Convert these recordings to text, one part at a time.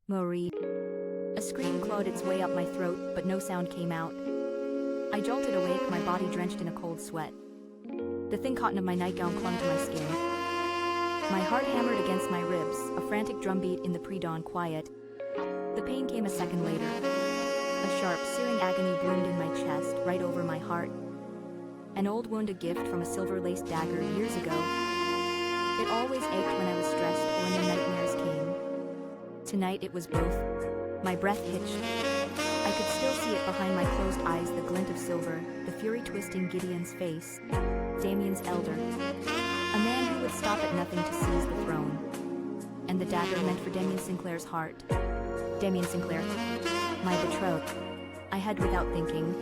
MoboReader. A scream clawed its way up my throat, but no sound came out. I jolted awake, my body drenched in a cold sweat. The thin cotton of my nightgown clung to my skin. My heart hammered against my ribs, a frantic drumbeat in the pre-dawn quiet. The pain came a second later. A sharp, searing agony bloomed in my chest, right over my heart. An old wound, a gift from a silver-laced dagger years ago. It always ached when I was stressed or when the nightmares came. Tonight it was both. My breath hitched. I could still see it behind my closed eyes, the glint of silver, the fury twisting Gideon's face. Damien's elder. A man who would stop at nothing to seize the throne. And the dagger meant for Damien Sinclair's heart. Damien Sinclair. My betrothed. I had without thinking.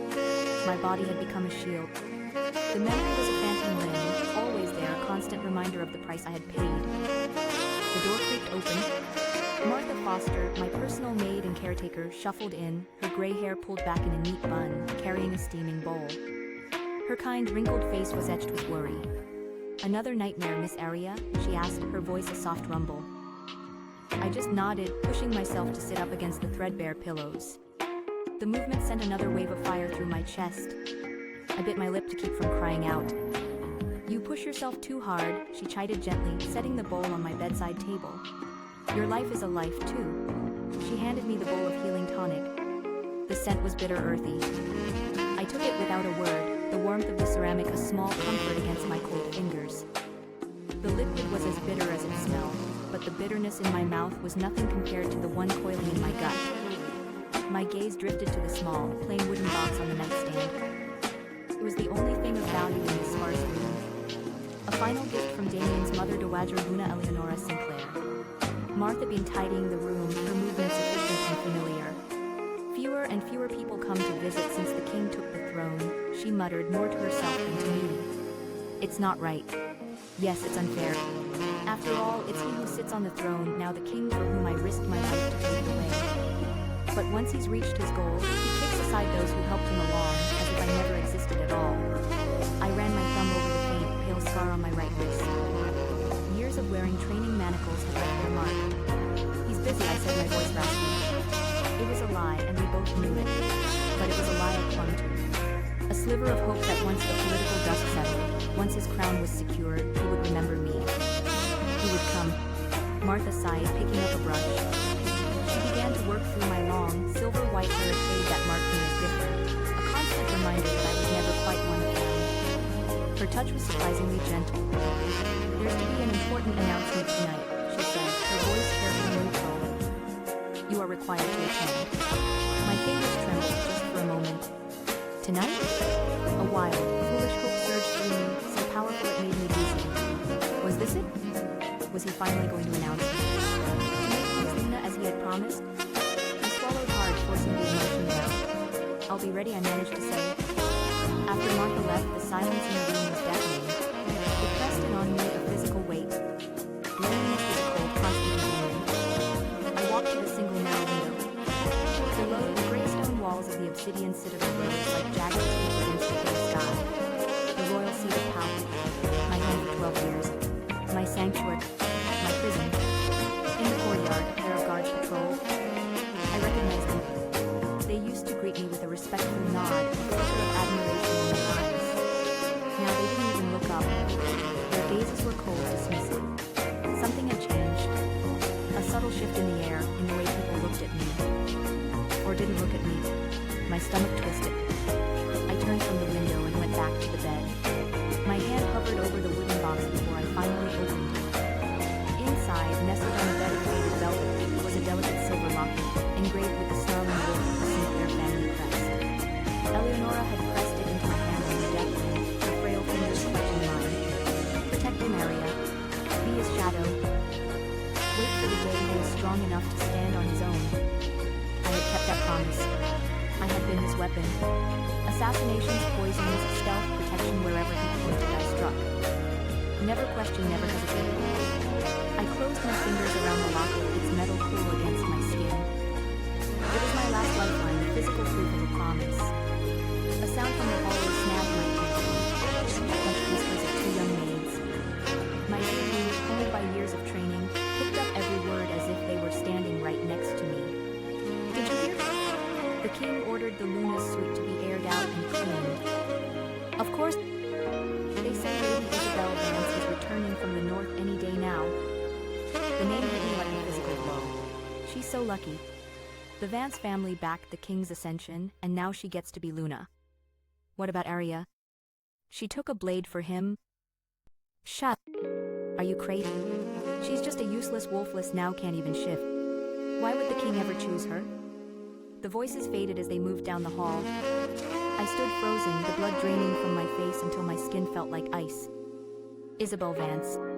My body had become a shield. The memory was a phantom limb, always there, a constant reminder of the price I had paid. The door creaked open. Martha Foster, my personal maid and caretaker, shuffled in, her gray hair pulled back in a neat bun, carrying a steaming bowl. Her kind, wrinkled face was etched with worry. "Another nightmare, Miss Aria?" she asked, her voice a soft rumble. I just nodded, pushing myself to sit up against the threadbare pillows. The movement sent another wave of fire through my chest. I bit my lip to keep from crying out. "You push yourself too hard," she chided gently, setting the bowl on my bedside table. "Your life is a life, too." She handed me the bowl of healing tonic. The scent was bitter, earthy. I took it without a word, the warmth of the ceramic a small comfort against my cold fingers. The liquid was as bitter as it smelled, but the bitterness in my mouth was nothing compared to the one coiling in my gut. My gaze drifted to the small, plain wooden box on the nightstand. It was the only thing of value in this sparse room. A final gift from Damien's mother, Dowager Luna Eleonora Sinclair. Martha being tidying the room, her movements efficient and familiar. "Fewer and fewer people come to visit since the king took the throne," she muttered, more to herself than to me. "It's not right. Yes, it's unfair. After all, it's he who sits on the throne, now the king for whom I risked my life to take away. But once he's reached his goal, he kicks aside those who helped him along, as if I never existed at all." I ran my thumb over the faint, pale scar on my right wrist. Years of wearing training manacles had left their mark. "He's busy," I said, my voice raspy. It was a lie, and we both knew it. But it was a lie I clung to. A sliver of hope that once the political dust settled, once his crown was secured, he would remember me. He would come. Martha sighed, picking up a brush. She began to work through my long, silver-white hair, a shade that marked me as different, a constant reminder that I was never quite one of them. Her touch was surprisingly gentle. "There's to be an important announcement tonight," she said, her voice carefully neutral. "You are required to attend." My fingers trembled just for a moment. "Tonight?" A wild, foolish hope surged through me, so powerful it made me dizzy. Was this it? Was he finally going to announce it? To make things Luna as he had promised? I swallowed hard, forcing the emotion down. "I'll be ready," I managed to say. After Martha left, the silence in the room was deafening. It pressed in on me, a physical weight. Loneliness was a cold, constant feeling. I walked to the single narrow window. Below, the gray stone walls of the obsidian citadel rose like jagged teeth against the gray sky. The royal seat of power. My home for 12 years. My sanctuary. My prison. In the courtyard, a pair of guards patrol. I recognized them. They used to greet me with a respectful nod, a flicker of admiration in their eyes. Now they didn't even look up. Their gazes were cold, dismissive. Something had changed. A subtle shift in the air, in the way people looked at me. Or didn't look at me. My stomach twisted. I turned from the window and went back to the bed. My hand hovered over the wooden box before I finally opened it. Inside, nestled on a bed of faded velvet, was a delicate silver locket, engraved with the snarling wolf of the Sinclair family crest. Eleonora had pressed it into my hand on the deathbed, her frail fingers clutching mine. "Protect him, Aria. Be his shadow. Wait for the day he is strong enough to stand on his own." I had kept that promise. I had been his weapon. Assassinations, poisons, stealth, protection, wherever he pointed, I struck. Never questioned, never hesitated. I closed my fingers around the locket, its metal cool against my skin. It was my last lifeline, the physical proof of a promise. A sound from the hallway snagged my attention. Like whispers of two young maids. My ear, honed by years of training, picked up every word as if they were standing right next to me. king ordered the Luna's suit to be aired out and cleaned. Of course, they say Lady Isabel Vance is returning from the north any day now. The name hit me like a physical blow. She's so lucky. The Vance family backed the king's ascension, and now she gets to be Luna. What about Arya? She took a blade for him. Shut. Are you crazy? She's just a useless wolfless now can't even shift. Why would the king ever choose her? The voices faded as they moved down the hall. I stood frozen, the blood draining from my face until my skin felt like ice. Isabel Vance.